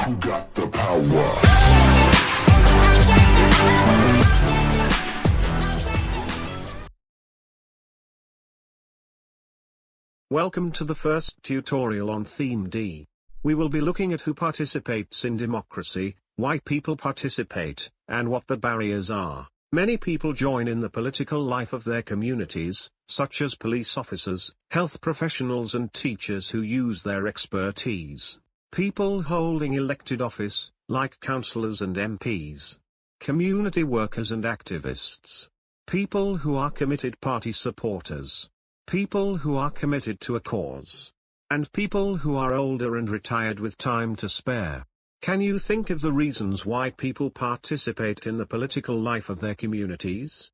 Who got the power? Welcome to the first tutorial on Theme D. We will be looking at who participates in democracy, why people participate, and what the barriers are. Many people join in the political life of their communities, such as police officers, health professionals and teachers who use their expertise. People holding elected office, like councillors and MPs. Community workers and activists. People who are committed party supporters. People who are committed to a cause. And people who are older and retired with time to spare. Can you think of the reasons why people participate in the political life of their communities?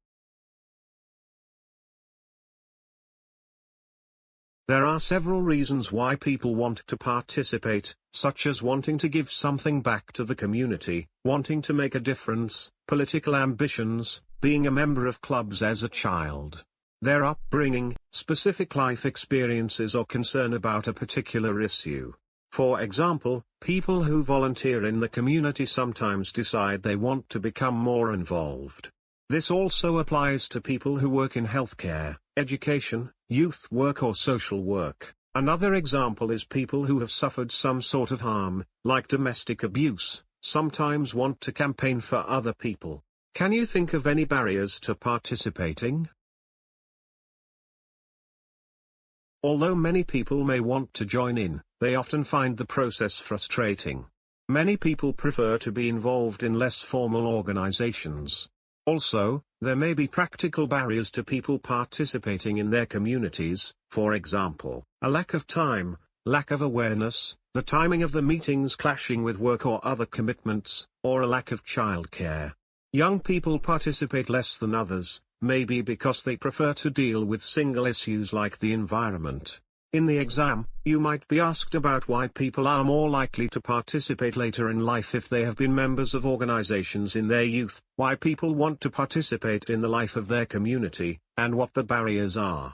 There are several reasons why people want to participate, such as wanting to give something back to the community, wanting to make a difference, political ambitions, being a member of clubs as a child. Their upbringing, specific life experiences or concern about a particular issue. For example, people who volunteer in the community sometimes decide they want to become more involved. This also applies to people who work in healthcare, education, youth work or social work. Another example is people who have suffered some sort of harm, like domestic abuse, sometimes want to campaign for other people. Can you think of any barriers to participating? Although many people may want to join in, they often find the process frustrating. Many people prefer to be involved in less formal organizations. Also, there may be practical barriers to people participating in their communities, for example, a lack of time, lack of awareness, the timing of the meetings clashing with work or other commitments, or a lack of childcare. Young people participate less than others, maybe because they prefer to deal with single issues like the environment. In the exam, you might be asked about why people are more likely to participate later in life if they have been members of organizations in their youth, why people want to participate in the life of their community, and what the barriers are.